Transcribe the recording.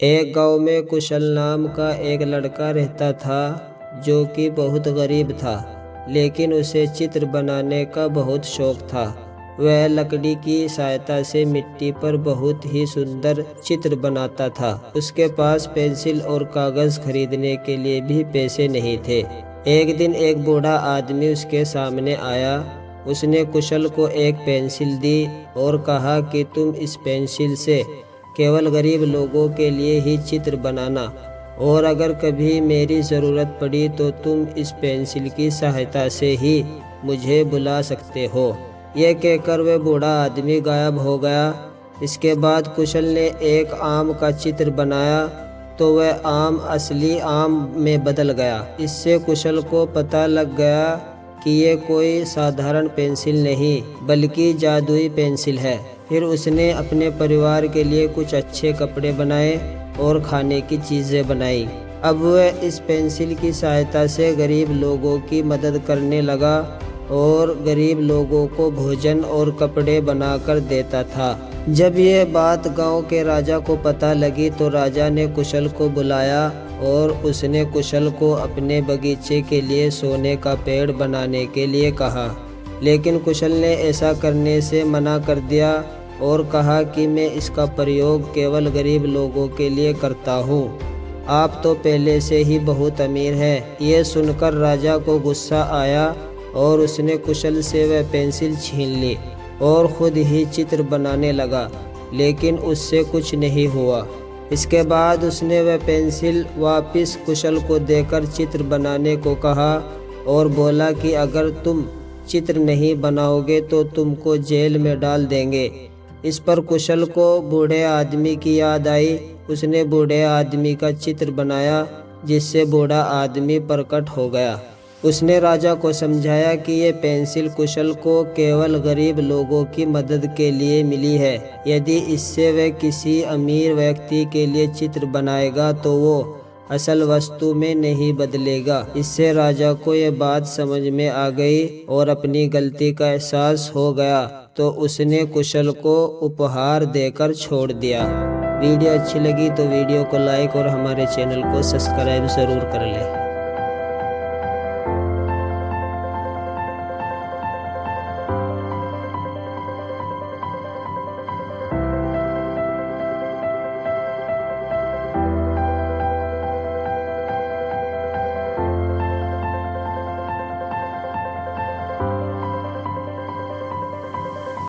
एक गांव में कुशल नाम का एक लड़का रहता था जो कि बहुत गरीब था, लेकिन उसे चित्र बनाने का बहुत शौक था। वह लकड़ी की सहायता से मिट्टी पर बहुत ही सुंदर चित्र बनाता था। उसके पास पेंसिल और कागज खरीदने के लिए भी पैसे नहीं थे। एक दिन एक बूढ़ा आदमी उसके सामने आया। उसने कुशल को एक पेंसिल दी और कहा कि तुम इस पेंसिल से केवल गरीब लोगों के लिए ही चित्र बनाना, और अगर कभी मेरी ज़रूरत पड़ी तो तुम इस पेंसिल की सहायता से ही मुझे बुला सकते हो। यह कहकर वह बूढ़ा आदमी गायब हो गया। इसके बाद कुशल ने एक आम का चित्र बनाया तो वह आम असली आम में बदल गया। इससे कुशल को पता लग गया कि ये कोई साधारण पेंसिल नहीं बल्कि जादुई पेंसिल है। फिर उसने अपने परिवार के लिए कुछ अच्छे कपड़े बनाए और खाने की चीज़ें बनाई। अब वह इस पेंसिल की सहायता से गरीब लोगों की मदद करने लगा और गरीब लोगों को भोजन और कपड़े बनाकर देता था। जब यह बात गांव के राजा को पता लगी तो राजा ने कुशल को बुलाया और उसने कुशल को अपने बगीचे के लिए सोने का पेड़ बनाने के लिए कहा। लेकिन कुशल ने ऐसा करने से मना कर दिया और कहा कि मैं इसका प्रयोग केवल गरीब लोगों के लिए करता हूँ। आप तो पहले से ही बहुत अमीर हैं। यह सुनकर राजा को गुस्सा आया और उसने कुशल से वह पेंसिल छीन ली और खुद ही चित्र बनाने लगा, लेकिन उससे कुछ नहीं हुआ। इसके बाद उसने वह पेंसिल वापस कुशल को देकर चित्र बनाने को कहा और बोला कि अगर तुम चित्र नहीं बनाओगे तो तुमको जेल में डाल देंगे। इस पर कुशल को बूढ़े आदमी की याद आई। उसने बूढ़े आदमी का चित्र बनाया जिससे बूढ़ा आदमी प्रकट हो गया। उसने राजा को समझाया कि ये पेंसिल कुशल को केवल गरीब लोगों की मदद के लिए मिली है। यदि इससे वह किसी अमीर व्यक्ति के लिए चित्र बनाएगा तो वो असल वस्तु में नहीं बदलेगा। इससे राजा को यह बात समझ में आ गई और अपनी गलती का एहसास हो गया, तो उसने कुशल को उपहार देकर छोड़ दिया। वीडियो अच्छी लगी तो वीडियो को लाइक और हमारे चैनल को सब्सक्राइब ज़रूर कर लें।